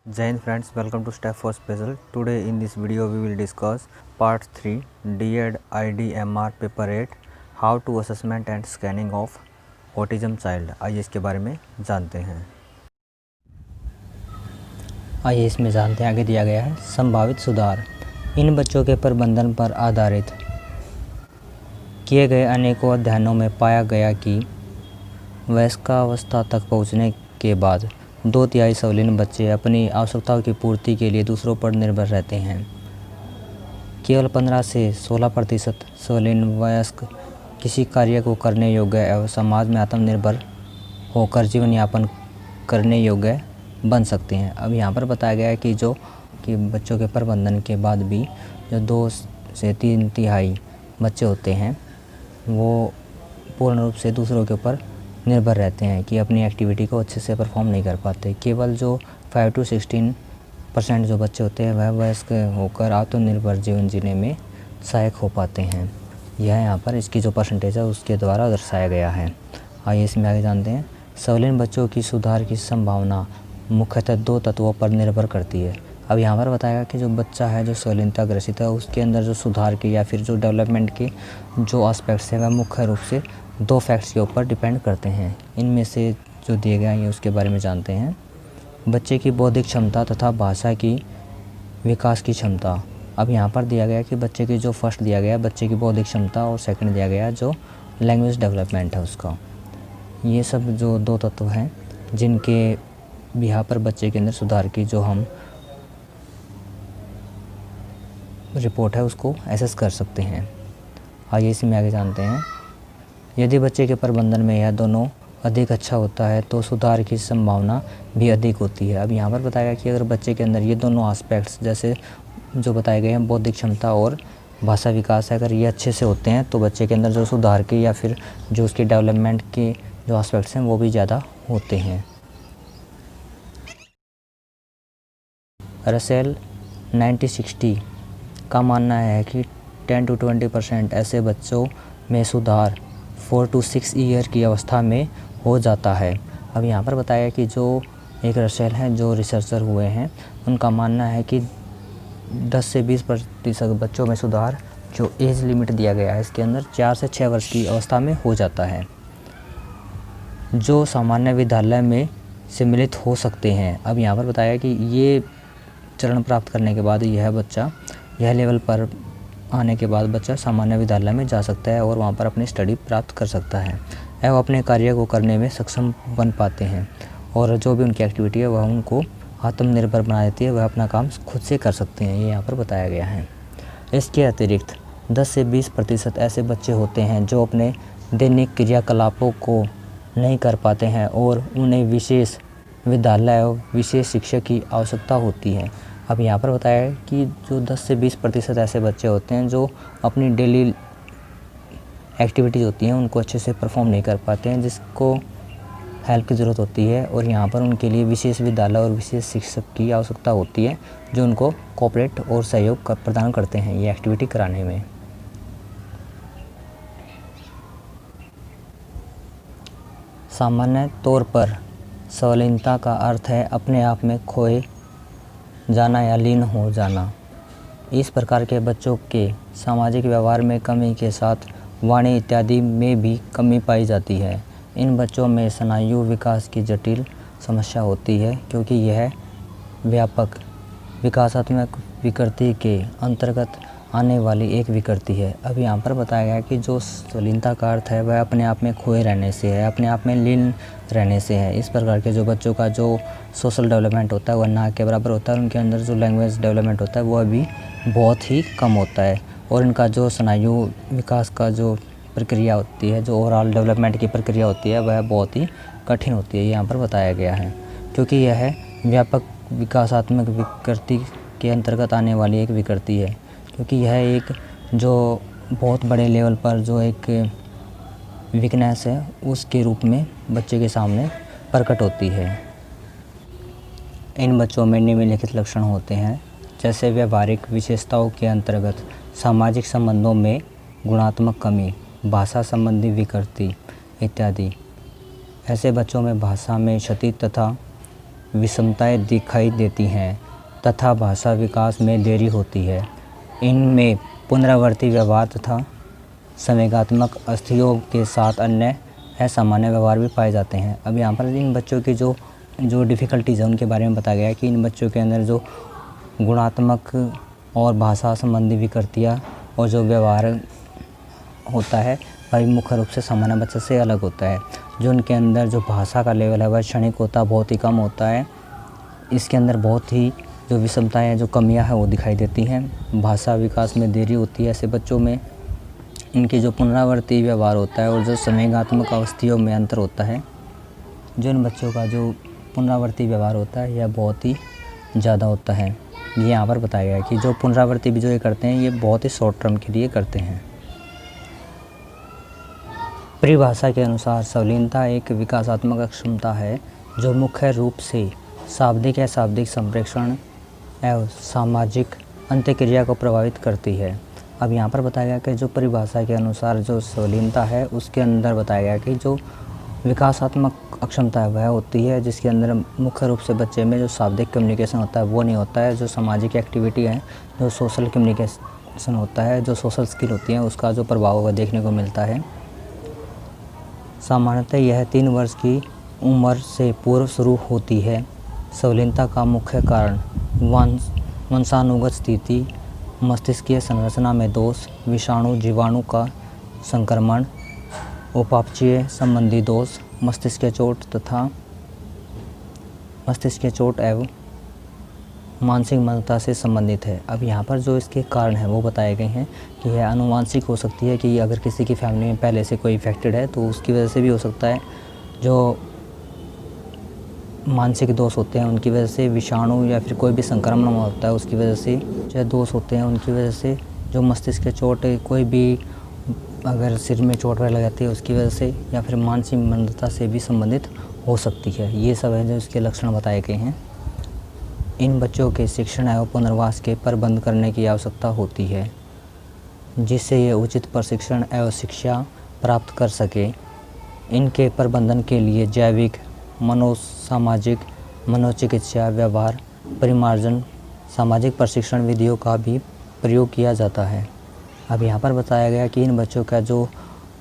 Jai Hind friends, welcome to Step for Special. Today in this video we will discuss part 3 DED IDMR paper 8 how to assessment and scanning of autism child. आइए इसके बारे में जानते हैं। आइए इसमें जानते हैं। आगे दिया गया है संभावित सुधार। इन बच्चों के प्रबंधन पर आधारित किए गए अनेकों अध्ययनों में पाया गया कि वयस्कावस्था तक पहुंचने के बाद 2/3 सवलीन बच्चे अपनी आवश्यकताओं की पूर्ति के लिए दूसरों पर निर्भर रहते हैं। केवल 15 से 16% सवलीन वयस्क किसी कार्य को करने योग्य एवं समाज में आत्मनिर्भर होकर जीवन यापन करने योग्य बन सकते हैं। अब यहाँ पर बताया गया है कि बच्चों के प्रबंधन के बाद भी जो 2 से 3/3 बच्चे होते हैं वो पूर्ण रूप से दूसरों के ऊपर निर्भर रहते हैं कि अपनी एक्टिविटी को अच्छे से परफॉर्म नहीं कर पाते। केवल जो 5 से 16% जो बच्चे होते हैं वह वयस्क होकर आत्मनिर्भर जीवन जीने में सहायक हो पाते हैं। यह यहाँ पर इसकी जो परसेंटेज है उसके द्वारा दर्शाया गया है। आइए इसमें आगे जानते हैं। सवलीन बच्चों की सुधार की संभावना मुख्यतः 2 तत्वों पर निर्भर करती है। अब यहाँ पर बताया कि जो बच्चा है जो सवलीनता ग्रसित है उसके अंदर जो सुधार के या फिर जो डेवलपमेंट के जो एस्पेक्ट्स हैं वह मुख्य रूप से 2 फैक्ट्स के ऊपर डिपेंड करते हैं। इनमें से जो दिए गए हैं उसके बारे में जानते हैं। बच्चे की बौद्धिक क्षमता तथा भाषा की विकास की क्षमता। अब यहाँ पर दिया गया कि बच्चे की जो फर्स्ट दिया गया बच्चे की बौद्धिक क्षमता और सेकंड दिया गया जो लैंग्वेज डेवलपमेंट है उसका। ये सब जो 2 तत्व हैं जिनके यहाँ पर बच्चे के अंदर सुधार की जो हम रिपोर्ट है उसको एसेस कर सकते हैं। आइए इसमें आगे जानते हैं। यदि बच्चे के प्रबंधन में यह दोनों अधिक अच्छा होता है तो सुधार की संभावना भी अधिक होती है। अब यहाँ पर बताया कि अगर बच्चे के अंदर ये दोनों एस्पेक्ट्स जैसे जो बताए गए हैं बौद्धिक क्षमता और भाषा विकास है, अगर ये अच्छे से होते हैं तो बच्चे के अंदर जो सुधार के या फिर जो उसकी डेवलपमेंट के जो एस्पेक्ट्स हैं वो भी ज़्यादा होते हैं। रसेल 1960 का मानना है कि 10 से 20% ऐसे बच्चों में सुधार 4 से 6 ईयर की अवस्था में हो जाता है। अब यहाँ पर बताया कि जो एक रसेल हैं जो रिसर्चर हुए हैं उनका मानना है कि 10 से 20% बच्चों में सुधार जो एज लिमिट दिया गया है इसके अंदर 4 से 6 वर्ष की अवस्था में हो जाता है, जो सामान्य विद्यालय में सम्मिलित हो सकते हैं। अब यहाँ पर बताया कि ये चरण प्राप्त करने के बाद यह लेवल पर आने के बाद बच्चा सामान्य विद्यालय में जा सकता है और वहाँ पर अपनी स्टडी प्राप्त कर सकता है एवं अपने कार्य को करने में सक्षम बन पाते हैं और जो भी उनकी एक्टिविटी है वह उनको आत्मनिर्भर बना देती है, वह अपना काम खुद से कर सकते हैं। ये यहाँ पर बताया गया है। इसके अतिरिक्त 10 से 20% ऐसे बच्चे होते हैं जो अपने दैनिक क्रियाकलापों को नहीं कर पाते हैं और उन्हें विशेष विद्यालय और विशेष शिक्षक की आवश्यकता होती है। अब यहाँ पर बताया है कि जो 10 से 20% ऐसे बच्चे होते हैं जो अपनी डेली एक्टिविटीज़ होती हैं उनको अच्छे से परफॉर्म नहीं कर पाते हैं, जिसको हेल्प की ज़रूरत होती है और यहाँ पर उनके लिए विशेष विद्यालय और विशेष शिक्षक की आवश्यकता होती है जो उनको कोऑपरेट और सहयोग प्रदान करते हैं ये एक्टिविटी कराने में। सामान्य तौर पर सवलीनता का अर्थ है अपने आप में खोए जाना या लीन हो जाना। इस प्रकार के बच्चों के सामाजिक व्यवहार में कमी के साथ वाणी इत्यादि में भी कमी पाई जाती है। इन बच्चों में स्नायु विकास की जटिल समस्या होती है क्योंकि यह व्यापक विकासात्मक विकृति के अंतर्गत आने वाली एक विकृति है। अब यहाँ पर बताया गया कि जो सवलीनता का अर्थ है वह अपने आप में खोए रहने से है, अपने आप में लीन रहने से है। इस प्रकार के जो बच्चों का जो सोशल डेवलपमेंट होता है वह ना के बराबर होता है, उनके अंदर जो लैंग्वेज डेवलपमेंट होता है वह भी बहुत ही कम होता है और इनका जो स्नायु विकास का जो प्रक्रिया होती है, जो ओवरऑल डेवलपमेंट की प्रक्रिया होती है वह बहुत ही कठिन होती है। यहाँ पर बताया गया है क्योंकि यह व्यापक विकासात्मक विकृति के अंतर्गत आने वाली एक विकृति है, क्योंकि यह एक जो बहुत बड़े लेवल पर जो एक वीकनेस है उसके रूप में बच्चे के सामने प्रकट होती है। इन बच्चों में निम्नलिखित लक्षण होते हैं जैसे व्यवहारिक विशेषताओं के अंतर्गत सामाजिक संबंधों में गुणात्मक कमी, भाषा संबंधी विकृति इत्यादि। ऐसे बच्चों में भाषा में क्षति तथा विषमताएं दिखाई देती हैं तथा भाषा विकास में देरी होती है। इनमें पुनरावर्ती व्यवहार तथा संवेगात्मक अस्थियों के साथ अन्य असामान्य व्यवहार भी पाए जाते हैं। अब यहाँ पर इन बच्चों की जो डिफ़िकल्टीज़ है उनके बारे में बताया गया है कि इन बच्चों के अंदर जो गुणात्मक और भाषा संबंधी विकृतियाँ और जो व्यवहार होता है वह मुख्य रूप से सामान्य बच्चे से अलग होता है। जो उनके अंदर जो भाषा का लेवल है वह क्षणिक होता है, बहुत ही कम होता है। इसके अंदर बहुत ही जो विषमताएँ जो कमियां हैं वो दिखाई देती हैं। भाषा विकास में देरी होती है ऐसे बच्चों में। इनकी जो पुनरावर्ती व्यवहार होता है और जो संवेगात्मक अवस्थियों में अंतर होता है। जो इन बच्चों का जो पुनरावर्ती व्यवहार होता है यह बहुत ही ज़्यादा होता है। ये यहाँ पर बताया गया है कि जो पुनरावर्ती भी जो ये करते हैं ये बहुत ही शॉर्ट टर्म के लिए करते हैं। परिभाषा के अनुसार संलीनता एक विकासात्मक अक्षमता है जो मुख्य रूप से शाब्दिक या शाब्दिक संप्रेषण एवं सामाजिक अंत्यक्रिया को प्रभावित करती है। अब यहाँ पर बताया गया कि जो परिभाषा के अनुसार जो संलीनता है उसके अंदर बताया गया कि जो विकासात्मक अक्षमता है वह होती है जिसके अंदर मुख्य रूप से बच्चे में जो शाब्दिक कम्युनिकेशन होता है वो नहीं होता है। जो सामाजिक एक्टिविटी है, जो सोशल कम्युनिकेशन होता है, जो सोशल स्किल होती है उसका जो प्रभाव वह देखने को मिलता है। सामान्यतः यह 3 वर्ष की उम्र से पूर्व शुरू होती है। संलीनता का मुख्य कारण वंशानुगत स्थिति, मस्तिष्कीय संरचना में दोष, विषाणु जीवाणु का संक्रमण, उपापचयी संबंधी दोष, मस्तिष्क चोट एवं मानसिक मंदता से संबंधित है। अब यहाँ पर जो इसके कारण हैं वो बताए गए हैं कि यह आनुवांशिक हो सकती है कि अगर किसी की फैमिली में पहले से कोई इफेक्टेड है तो उसकी वजह से भी हो सकता है। जो मानसिक दोष होते हैं उनकी वजह से, विषाणु या फिर कोई भी संक्रमण होता है उसकी वजह से, जो दोष होते हैं उनकी वजह से, जो मस्तिष्क की चोट, कोई भी अगर सिर में चोट वगैरह लग जाती है उसकी वजह से, या फिर मानसिक मंदता से भी संबंधित हो सकती है। ये सब है जो इसके लक्षण बताए गए हैं। इन बच्चों के शिक्षण एवं पुनर्वास के प्रबंध करने की आवश्यकता होती है जिससे ये उचित प्रशिक्षण एवं शिक्षा प्राप्त कर सके। इनके प्रबंधन के लिए जैविक, मनोसामाजिक, मनोचिकित्सा, व्यवहार परिमार्जन, सामाजिक प्रशिक्षण विधियों का भी प्रयोग किया जाता है। अब यहाँ पर बताया गया कि इन बच्चों का जो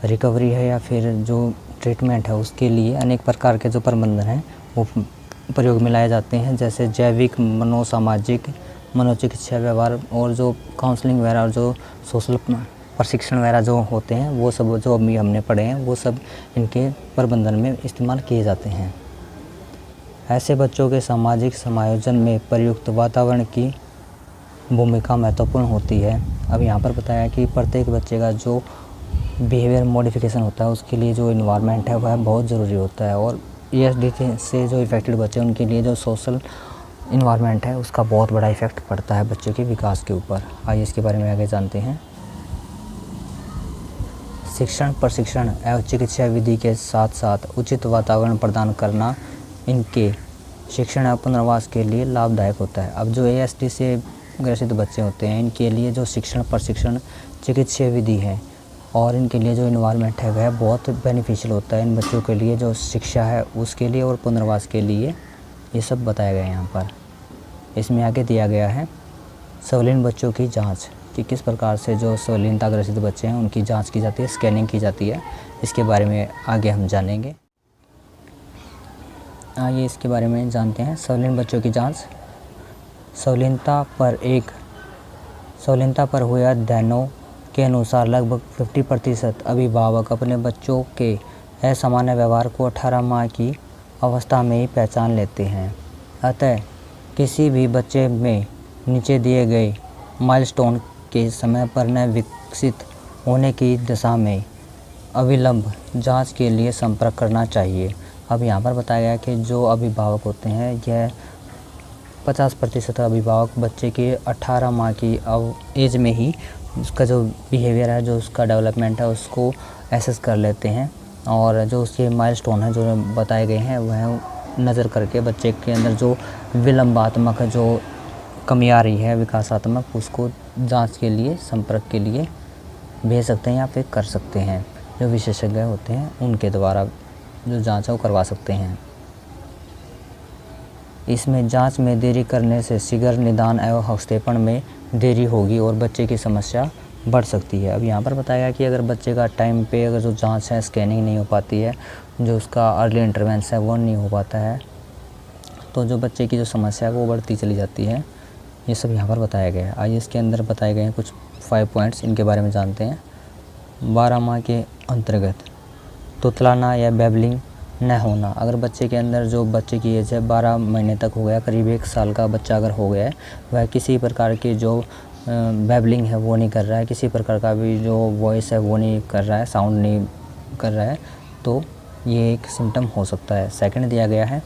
रिकवरी है या फिर जो ट्रीटमेंट है उसके लिए अनेक प्रकार के जो प्रबंधन हैं वो प्रयोग में लाए जाते हैं, जैसे जैविक, मनोसामाजिक, मनोचिकित्सा, व्यवहार और जो काउंसलिंग वगैरह और जो सोशल प्रशिक्षण वगैरह जो होते हैं वो सब जो अभी हमने पढ़े हैं वो सब इनके प्रबंधन में इस्तेमाल किए जाते हैं। ऐसे बच्चों के सामाजिक समायोजन में प्रयुक्त वातावरण की भूमिका महत्वपूर्ण होती है। अब यहाँ पर बताया कि प्रत्येक बच्चे का जो बिहेवियर मॉडिफिकेशन होता है उसके लिए जो इन्वायरमेंट है वह बहुत ज़रूरी होता है। और ESD से जो इफ़ेक्टेड बच्चे हैं उनके लिए जो सोशल इन्वायरमेंट है उसका बहुत बड़ा इफ़ेक्ट पड़ता है बच्चों के विकास के ऊपर। आइए इसके बारे में आगे जानते हैं। शिक्षण, प्रशिक्षण एवं चिकित्सा विधि के साथ साथ उचित वातावरण प्रदान करना इनके शिक्षण एवं पुनर्वास के लिए लाभदायक होता है। अब जो ASD से ग्रसित बच्चे होते हैं इनके लिए जो शिक्षण, प्रशिक्षण, चिकित्सा विधि है और इनके लिए जो इन्वायरमेंट है वह बहुत बेनिफिशियल होता है इन बच्चों के लिए, जो शिक्षा है उसके लिए और पुनर्वास के लिए। ये सब बताया गया है यहाँ पर। इसमें आगे दिया गया है संलीन बच्चों की जांच, कि किस प्रकार से जो संलीनता ग्रसित बच्चे हैं उनकी जांच की जाती है, स्कैनिंग की जाती है। इसके बारे में आगे हम जानेंगे। आइए इसके बारे में जानते हैं। संलीन बच्चों की जांच। संलीनता पर हुए अध्ययनों के अनुसार लगभग 50% अभिभावक अपने बच्चों के असामान्य व्यवहार को 18 माह की अवस्था में ही पहचान लेते हैं। अतः किसी भी बच्चे में नीचे दिए गए माइलस्टोन के समय पर न विकसित होने की दशा में अविलंब जांच के लिए संपर्क करना चाहिए। अब यहाँ पर बताया गया कि जो अभिभावक होते हैं यह 50% अभिभावक बच्चे के 18 माह की एज में ही उसका जो बिहेवियर है, जो उसका डेवलपमेंट है उसको एसेस कर लेते हैं और जो उसके माइलस्टोन है जो बताए गए हैं वह नज़र करके बच्चे के अंदर जो विलंबात्मक जो कमी आ रही है विकासात्मक, उसको जांच के लिए, संपर्क के लिए भेज सकते हैं या फिर कर सकते हैं। जो विशेषज्ञ होते हैं उनके द्वारा जो जांच है वो करवा सकते हैं। इसमें जांच में देरी करने से शीघ्र निदान एवं हस्ताक्षेपण में देरी होगी और बच्चे की समस्या बढ़ सकती है। अब यहाँ पर बताया गया कि अगर बच्चे का टाइम पे अगर जो जांच है स्कैनिंग नहीं हो पाती है, जो उसका अर्ली इंटरवेंशन है वो नहीं हो पाता है, तो जो बच्चे की जो समस्या है वो बढ़ती चली जाती है। ये सब यहाँ पर बताया गया है। आइए इसके अंदर बताए गए हैं कुछ 5 पॉइंट्स, इनके बारे में जानते हैं। 12 माह के अंतर्गत तुतलाना या बैबलिंग न होना। अगर बच्चे के अंदर जो बच्चे की एज है 12 महीने तक हो गया, करीब 1 साल का बच्चा अगर हो गया है, वह किसी प्रकार की जो बैबलिंग है वो नहीं कर रहा है, किसी प्रकार का भी जो वॉइस है वो नहीं कर रहा है, साउंड नहीं कर रहा है, तो ये एक सिम्टम हो सकता है। सेकंड दिया गया है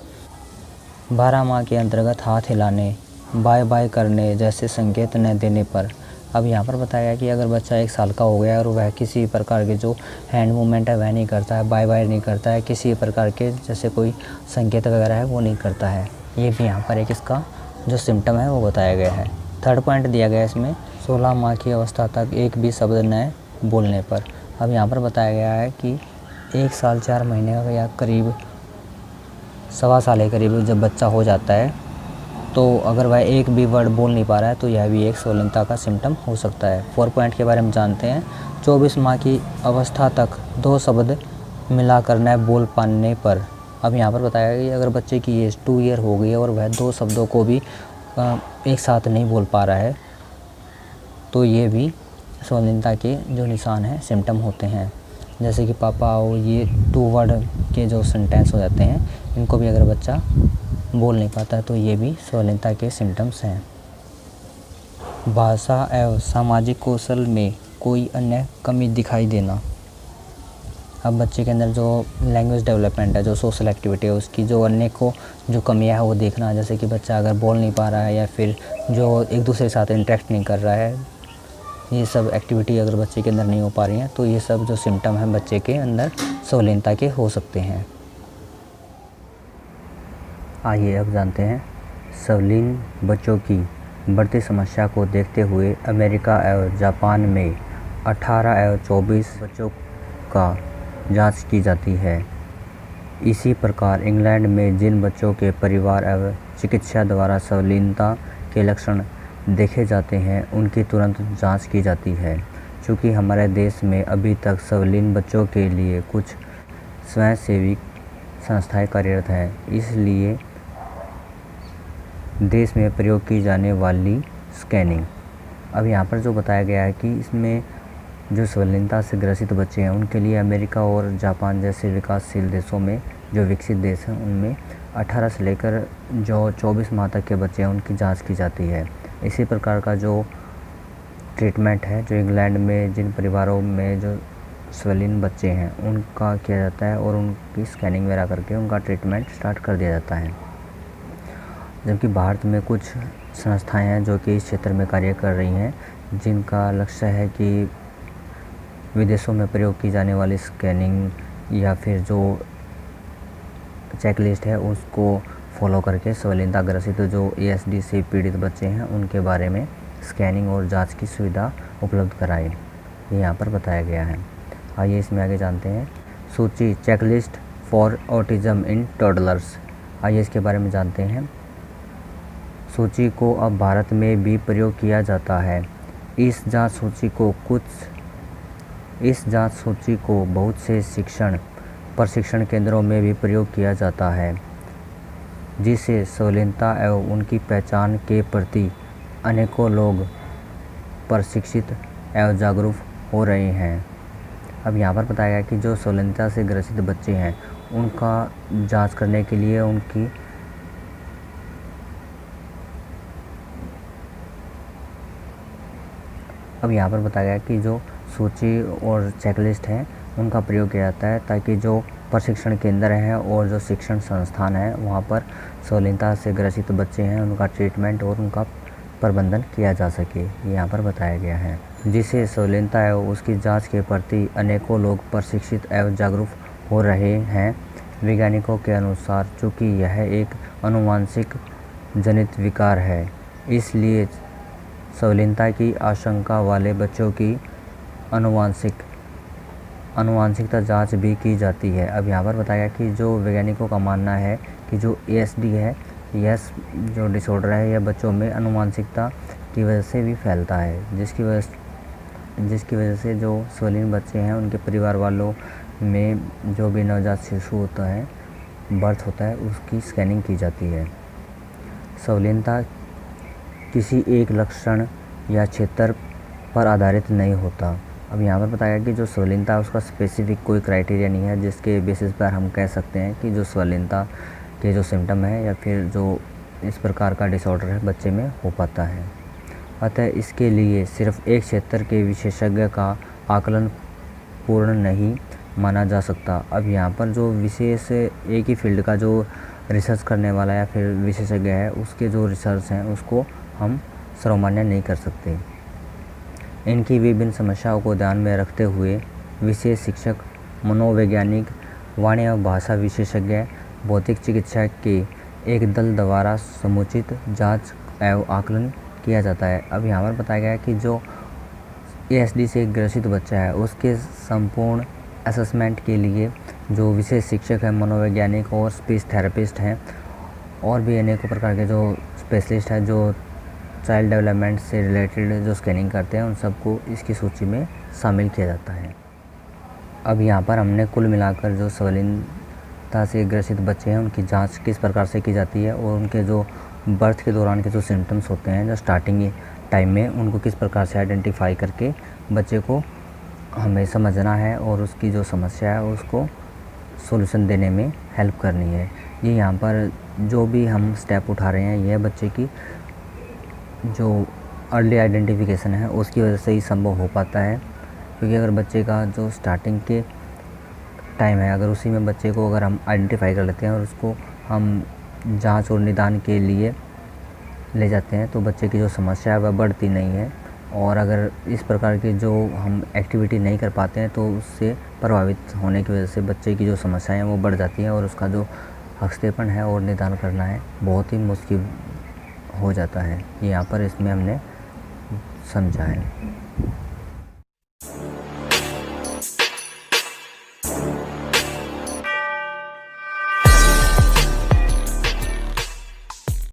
12 माह के अंतर्गत हाथ हिलाने, बाय बाय करने जैसे संकेत न देने पर। अब यहाँ पर बताया है कि अगर बच्चा 1 साल का हो गया और वह किसी प्रकार के जो हैंड मूवमेंट है वह नहीं करता है, बाय बाय नहीं करता है, किसी प्रकार के जैसे कोई संकेत वगैरह है वो नहीं करता है, ये भी यहाँ पर एक इसका जो सिम्टम है वो बताया गया है। थर्ड पॉइंट दिया गया है इसमें 16 माह की अवस्था तक एक भी शब्द न बोलने पर। अब यहाँ पर बताया गया है कि 1 साल 4 महीने का या करीब 1.25 साल के करीब जब बच्चा हो जाता है, तो अगर वह एक भी वर्ड बोल नहीं पा रहा है तो यह भी एक स्वलीनता का सिम्टम हो सकता है। 4 पॉइंट के बारे में जानते हैं। 24 माह की अवस्था तक 2 शब्द मिलाकर न बोल पाने पर। अब यहाँ पर बताया गया कि अगर बच्चे की एज 2 ईयर हो गई है और वह 2 शब्दों को भी एक साथ नहीं बोल पा रहा है, तो ये भी स्वलीनता के जो निशान हैं, सिम्टम होते हैं। जैसे कि पापा आओ, ये 2 वर्ड के जो सेंटेंस हो जाते हैं, इनको भी अगर बच्चा बोल नहीं पाता है तो ये भी स्वलीनता के सिम्टम्स हैं। भाषा एवं सामाजिक कौशल में कोई अन्य कमी दिखाई देना। अब बच्चे के अंदर जो लैंग्वेज डेवलपमेंट है, जो सोशल एक्टिविटी है, उसकी जो अन्य को जो कमियां है वो देखना। जैसे कि बच्चा अगर बोल नहीं पा रहा है या फिर जो एक दूसरे के साथ इंटरेक्ट नहीं कर रहा है, ये सब एक्टिविटी अगर बच्चे के अंदर नहीं हो पा रही हैं, तो ये सब जो सिम्टम हैं बच्चे के अंदर स्वलीनता के हो सकते हैं। आइए अब जानते हैं स्वलीन बच्चों की बढ़ती समस्या को देखते हुए अमेरिका एवं जापान में 18 एवं 24 बच्चों का जांच की जाती है। इसी प्रकार इंग्लैंड में जिन बच्चों के परिवार एवं चिकित्सा द्वारा स्वलीनता के लक्षण देखे जाते हैं, उनकी तुरंत जांच की जाती है। चूँकि हमारे देश में अभी तक स्वलीन बच्चों के लिए कुछ स्वयंसेवी संस्थाएं कार्यरत हैं, इसलिए देश में प्रयोग की जाने वाली स्कैनिंग। अब यहाँ पर जो बताया गया है कि इसमें जो स्वलीनता से ग्रसित बच्चे हैं उनके लिए अमेरिका और जापान जैसे विकासशील देशों में, जो विकसित देश हैं, उनमें 18 से लेकर जो 24 माह तक के बच्चे हैं उनकी जांच की जाती है। इसी प्रकार का जो ट्रीटमेंट है, जो इंग्लैंड में जिन परिवारों में जो स्वलीन बच्चे हैं उनका किया जाता है और उनकी स्कैनिंग वगैरह करके उनका ट्रीटमेंट स्टार्ट कर दिया जाता है। जबकि भारत में कुछ संस्थाएं हैं जो कि इस क्षेत्र में कार्य कर रही हैं, जिनका लक्ष्य है कि विदेशों में प्रयोग की जाने वाली स्कैनिंग या फिर जो चेकलिस्ट है उसको फॉलो करके स्वलीनता ग्रसित जो ASD से पीड़ित बच्चे हैं उनके बारे में स्कैनिंग और जांच की सुविधा उपलब्ध कराएं, ये यहाँ पर बताया गया है। आइए इसमें आगे जानते हैं सूची checklist for autism in toddlers. आइए इसके बारे में जानते हैं। सूची को अब भारत में भी प्रयोग किया जाता है। इस जांच सूची को बहुत से प्रशिक्षण केंद्रों में भी प्रयोग किया जाता है, जिससे स्वलीनता एवं उनकी पहचान के प्रति अनेकों लोग प्रशिक्षित एवं जागरूक हो रहे हैं। अब यहाँ पर बताया गया कि जो स्वलीनता से ग्रसित बच्चे हैं उनका जांच करने के लिए अब यहाँ पर बताया गया कि जो सूची और चेकलिस्ट हैं उनका प्रयोग किया जाता है ताकि जो प्रशिक्षण केंद्र हैं और जो शिक्षण संस्थान हैं वहाँ पर स्वलीनता से ग्रसित बच्चे हैं उनका ट्रीटमेंट और उनका प्रबंधन किया जा सके, ये यहाँ पर बताया गया है। जिससे स्वलीनता एवं उसकी जांच के प्रति अनेकों लोग प्रशिक्षित एवं जागरूक हो रहे हैं। वैज्ञानिकों के अनुसार चूँकि यह एक आनुवंशिक जनित विकार है, इसलिए स्वलीनता की आशंका वाले बच्चों की आनुवंशिकता जांच भी की जाती है। अब यहाँ पर बताया कि जो वैज्ञानिकों का मानना है कि जो ASD है यह जो डिसऑर्डर है यह बच्चों में अनुवांशिकता की वजह से भी फैलता है, जिसकी वजह से जो स्वलीन बच्चे हैं उनके परिवार वालों में जो भी नवजात शिशु होता है, बर्थ होता है, उसकी स्कैनिंग की जाती है। स्वलीनता किसी एक लक्षण या क्षेत्र पर आधारित नहीं होता। अब यहाँ पर बताया कि जो स्वलीनता है उसका स्पेसिफिक कोई क्राइटेरिया नहीं है जिसके बेसिस पर हम कह सकते हैं कि जो स्वलीनता के जो सिम्टम है या फिर जो इस प्रकार का डिसऑर्डर है बच्चे में हो पाता है। अतः इसके लिए सिर्फ एक क्षेत्र के विशेषज्ञ का आकलन पूर्ण नहीं माना जा सकता। अब यहाँ पर जो विशेष एक ही फील्ड का जो रिसर्च करने वाला या फिर विशेषज्ञ है उसके जो रिसर्च हैं उसको हम सर्वमान्य नहीं कर सकते। इनकी विभिन्न समस्याओं को ध्यान में रखते हुए विशेष शिक्षक, मनोवैज्ञानिक, वाणी एवं भाषा विशेषज्ञ, भौतिक चिकित्सा के एक दल द्वारा समुचित जांच एवं आकलन किया जाता है। अब यहाँ पर बताया गया है कि जो ASD से ग्रसित बच्चा है उसके संपूर्ण असेसमेंट के लिए जो विशेष शिक्षक हैं, मनोवैज्ञानिक और स्पीच थेरेपिस्ट हैं और भी अनेकों प्रकार के जो स्पेशलिस्ट हैं जो चाइल्ड डेवलपमेंट से रिलेटेड जो स्कैनिंग करते हैं उन सबको इसकी सूची में शामिल किया जाता है। अब यहाँ पर हमने कुल मिलाकर जो स्वलीनता से ग्रसित बच्चे हैं उनकी जांच किस प्रकार से की जाती है और उनके जो बर्थ के दौरान के जो सिम्टम्स होते हैं जो स्टार्टिंग टाइम में उनको किस प्रकार से आइडेंटिफाई करके बच्चे को हमें समझना है और उसकी जो समस्या है उसको सॉल्यूशन देने में हेल्प करनी है। ये यहाँ पर जो भी हम स्टेप उठा रहे हैं यह बच्चे की जो अर्ली आइडेंटिफिकेशन है उसकी वजह से ही संभव हो पाता है, क्योंकि अगर बच्चे का जो स्टार्टिंग के टाइम है अगर उसी में बच्चे को अगर हम आइडेंटिफाई कर लेते हैं और उसको हम जांच और निदान के लिए ले जाते हैं तो बच्चे की जो समस्या है वह बढ़ती नहीं है। और अगर इस प्रकार की जो हम एक्टिविटी नहीं कर पाते हैं तो उससे प्रभावित होने की वजह से बच्चे की जो समस्याएं हैं वो बढ़ जाती हैं और उसका जो हस्तक्षेपण है और निदान करना है बहुत ही मुश्किल हो जाता है। ये यहाँ पर इसमें हमने समझा है।